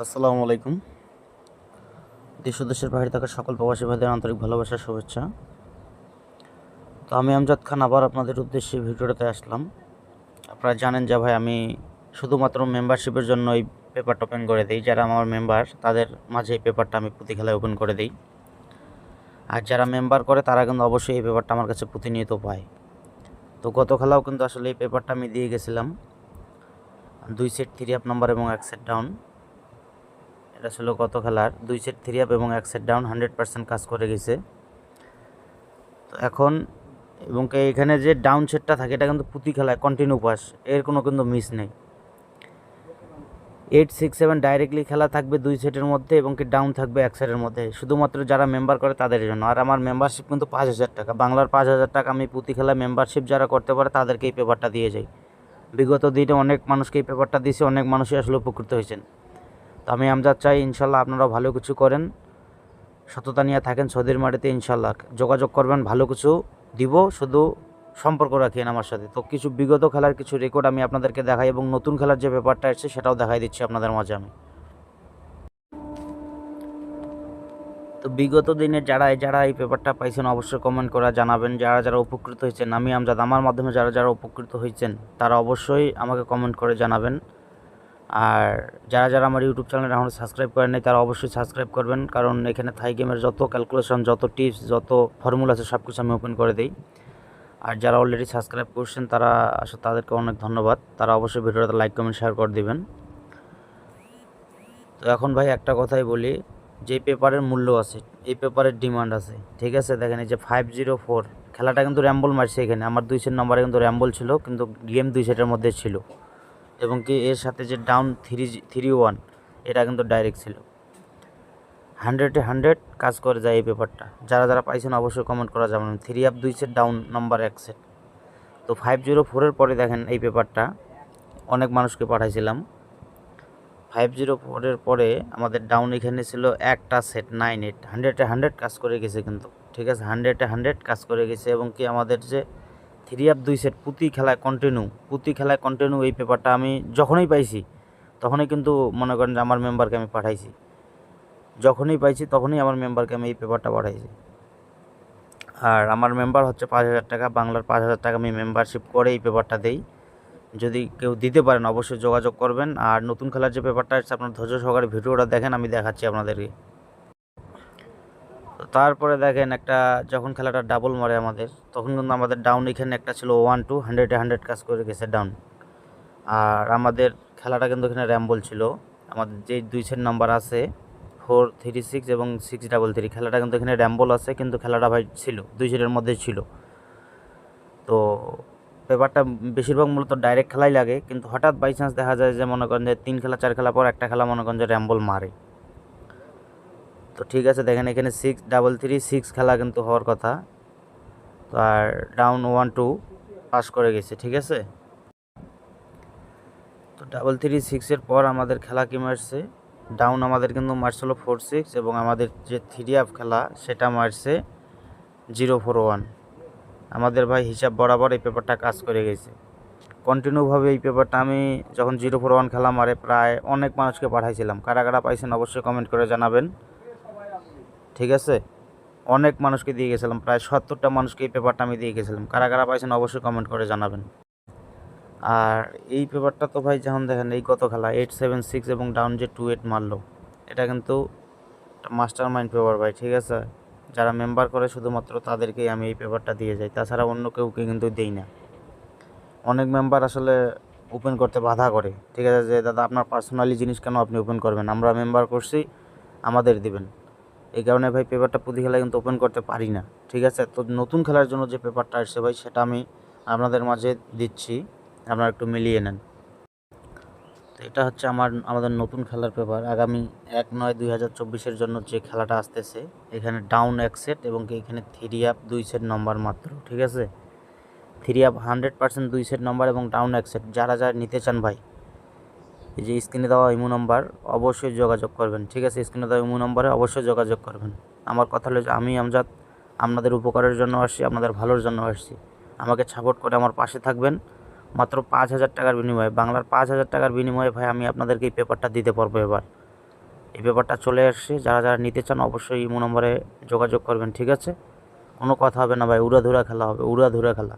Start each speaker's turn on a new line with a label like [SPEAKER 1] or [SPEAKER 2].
[SPEAKER 1] আসসালামু আলাইকুম। দেশ ও দেশের বাইরে থাকা সকল প্রবাসী ভাইদের আন্তরিক ভালোবাসা শুভেচ্ছা। তো আমি আমজাদ খান আবার আপনাদের উদ্দেশ্যে ভিডিওটাতে আসলাম। আপনারা জানেন যে ভাই আমি শুধুমাত্র মেম্বারশিপের জন্য এই পেপারটা ওপেন করে দিই। যারা আমার মেম্বার তাদের মাঝে এই পেপারটা আমি প্রতি খেলায় ওপেন করে দিই। আর যারা মেম্বার করে তারা কিন্তু অবশ্যই এই পেপারটা আমার কাছে প্রতিনিয়ত পায়। তো গত খেলাও কিন্তু আসলে এই পেপারটা আমি দিয়ে গেছিলাম 2 সেট 3 আপ নাম্বার এবং 1 সেট ডাউন। এটা ছিল গত খেলার 2 সেট 3 আপ এবং 1 সেট ডাউন 100% কাজ করে গেছে। তো এখন এবং এখানে যে ডাউন সেটটা থাকে এটা কিন্তু প্রতি খেলায় কন্টিনিউ পাস, এর কোনো কিন্তু মিস নেই। 8, 6, 7 ডাইরেক্টলি খেলা থাকবে 2 সেটের মধ্যে এবং কি ডাউন থাকবে 1 সেটের মধ্যে, শুধুমাত্র যারা মেম্বার করে তাদের জন্য। আর আমার মেম্বারশিপ কিন্তু 5,000 টাকা, বাংলার 5,000 টাকা আমি প্রতি খেলায় মেম্বারশিপ যারা করতে পারে তাদেরকে এই পেপারটা দিয়ে যাই। বিগত দিনে অনেক মানুষকে এই পেপারটা দিয়েছি, অনেক মানুষই আসলে উপকৃত হয়েছেন। তো আমি আমজাদ চাই ইনশাল্লাহ আপনারা ভালো কিছু করেন, সততা নিয়ে থাকেন সৌদির মাটিতে, ইনশাল্লাহ যোগাযোগ করবেন, ভালো কিছু দিব, শুধু সম্পর্ক রাখেন আমার সাথে। তো কিছু বিগত খেলার কিছু রেকর্ড আমি আপনাদেরকে দেখাই এবং নতুন খেলার যে ব্যাপারটা আছে সেটাও দেখাই দিচ্ছি আপনাদের মাঝে আমি। তো বিগত দিনে যারা যারা এই পেপারটা পাইছেন অবশ্যই কমেন্ট করা জানাবেন। যারা যারা উপকৃত হয়েছেন, আমি আমজাদ আমার মাধ্যমে যারা যারা উপকৃত হয়েছেন তারা অবশ্যই আমাকে কমেন্ট করে জানাবেন। আর যারা যারা আমার ইউটিউব চ্যানেল এখনও সাবস্ক্রাইব করেন নাই তারা অবশ্যই সাবস্ক্রাইব করবেন, কারণ এখানে থাই গেমের যত ক্যালকুলেশন, যত টিপস, যত ফর্মুলা আছে সব কিছু আমি ওপেন করে দিই। আর যারা অলরেডি সাবস্ক্রাইব করছেন তারা আসলে তাদেরকে অনেক ধন্যবাদ, তারা অবশ্যই ভিডিওটা লাইক কমেন্ট শেয়ার করে দিবেন। তো এখন ভাই একটা কথাই বলি, যে পেপারের মূল্য আছে এই পেপারের ডিমান্ড আছে, ঠিক আছে। দেখেন এই যে 504 খেলাটা কিন্তু র্যাম্বল মারছে, এখানে আমার 2 সেট নম্বরে কিন্তু র্যাম্বল ছিল, কিন্তু গেম 2 সেটের মধ্যে ছিল এবং কি এর সাথে যে ডাউন 3-1 এটা কিন্তু ডাইরেক্ট ছিল। 100-100 কাজ করে যায় এই পেপারটা। যারা যারা পাইছেন অবশ্যই কমেন্ট করা যাবে না। 3 up 2 set down number 1 set. তো 504-এর পরে দেখেন এই পেপারটা অনেক মানুষকে পাঠাইছিলাম। 504-এর পরে আমাদের ডাউন এখানে ছিল একটা সেট 9-8, 100-100 কাজ করে গেছে কিন্তু, ঠিক আছে। 100-100 কাজ করে গেছে এবং কি আমাদের যে 3 আপ 2 সেট প্রতি খেলায় কন্টিনিউ এই পেপারটা আমি যখনই পাইছি তখনই কিন্তু মনে করেন যে আমার মেম্বারকে আমি পাঠাইছি, যখনই পাইছি তখনই আমার মেম্বারকে আমি এই পেপারটা পাঠাইছি। আর আমার মেম্বার হচ্ছে 5,000 টাকা, বাংলার 5,000 টাকা আমি মেম্বারশিপ করে এই পেপারটা দেই। যদি কেউ দিতে পারেন অবশ্যই যোগাযোগ করবেন। আর নতুন খেলার যে পেপারটা আছে আপনার ধৈর্য সহকারে ভিডিওটা দেখেন, আমি দেখাচ্ছি আপনাদেরকে। তো তারপরে দেখেন একটা যখন খেলাটা ডাবল মারে আমাদের, তখন কিন্তু আমাদের ডাউন এখানে একটা ছিল 1-2, 100-100 কাজ করে গেছে ডাউন। আর আমাদের খেলাটা কিন্তু এখানে র্যাম্বল ছিল। আমাদের যে 2 সেট নাম্বার আছে 4-3-6 এবং 6-3-3, খেলাটা কিন্তু এখানে র্যাম্বল আছে, কিন্তু খেলাটা ভাই ছিল 2 সেটের মধ্যে ছিল। তো পেপারটা বেশিরভাগ মূলত ডাইরেক্ট খেলাই লাগে, কিন্তু হঠাৎ বাই চান্স দেখা যায় যে মনে করেন যে 3 খেলা 4 খেলা পর একটা খেলা মনে করেন যে র্যাম্বল মারে। তো ঠিক আছে, দেখেন এখানে 6-3-3 খেলা কিন্তু হওয়ার কথা। তো আর ডাউন 1-2 পাস করে গেছে, ঠিক আছে। তো 3-3-6-এর পর আমাদের খেলা কি মারছে, ডাউন আমাদের কিন্তু মারছিল 4-6 এবং আমাদের যে 3 আপ খেলা সেটা মারছে 0-4-1। আমাদের ভাই হিসাব বরাবর এই পেপারটা কাজ করে গেছে কন্টিনিউভাবে। এই পেপারটা আমি যখন 0-4-1 খেলা মারে প্রায় অনেক মানুষকে পাঠাইছিলাম। কারা কারা পাইছেন অবশ্যই কমেন্ট করে জানাবেন, ঠিক আছে। অনেক মানুষকে দিয়ে গেছিলাম, প্রায় 70টা মানুষকে এই পেপারটা আমি দিয়ে গেছিলাম। কারা কারা পাইছেন অবশ্যই কমেন্ট করে জানাবেন। আর এই পেপারটা তো ভাই যখন দেখেন এই গত খেলা 8-7-6 এবং ডাউন যে 2-8 মারলো, এটা কিন্তু মাস্টার মাইন্ড পেপার ভাই, ঠিক আছে। যারা মেম্বার করে শুধুমাত্র তাদেরকেই আমি এই পেপারটা দিয়ে যাই, তাছাড়া অন্য কেউকে কিন্তু দিই না। অনেক মেম্বার আসলে ওপেন করতে বাধা করে, ঠিক আছে, যে দাদা আপনার পার্সোনালি জিনিস কেন আপনি ওপেন করবেন, আমরা মেম্বার করছি আমাদের দিবেন। এই কারণে ভাই পেপারটা প্রতি খেলায় কিন্তু ওপেন করতে পারি না, ঠিক আছে। তো নতুন খেলার জন্য যে পেপারটা আসছে ভাই সেটা আমি আপনাদের মাঝে দিচ্ছি, আপনারা একটু মিলিয়ে নেন। তো এটা হচ্ছে আমাদের নতুন খেলার পেপার, আগামী 1/9/2024-এর জন্য যে খেলাটা আসতেছে। এখানে ডাউন 1 সেট এবং এখানে 3 আপ 2 সেট নম্বর মাত্র, ঠিক আছে। 3 আপ 100% 2 সেট নম্বর এবং ডাউন 1 সেট। যারা যারা নিতে চান ভাই এই যে স্ক্রিনে দেওয়া ইমো নাম্বার অবশ্যই যোগাযোগ করবেন, ঠিক আছে। স্ক্রিনে দেওয়া ইমো নাম্বারে অবশ্যই যোগাযোগ করবেন। আমার কথা হলো যে আমি আমজাদ আপনাদের উপকারের জন্য আসছি, আপনাদের ভালোর জন্য আসছি। আমাকে সাপোর্ট করে আমার পাশে থাকবেন। মাত্র 5,000 টাকার বিনিময়ে, বাংলার 5,000 টাকার বিনিময়ে ভাই আমি আপনাদেরকে এই পেপারটা দিতে পারবো এবার। এই পেপারটা চলে আসছে। যারা যারা নিতে চান অবশ্যই ইমো নম্বরে যোগাযোগ করবেন, ঠিক আছে? কোনো কথা হবে না ভাই, উড়াধুরা খেলা হবে, উড়াধুরা খেলা।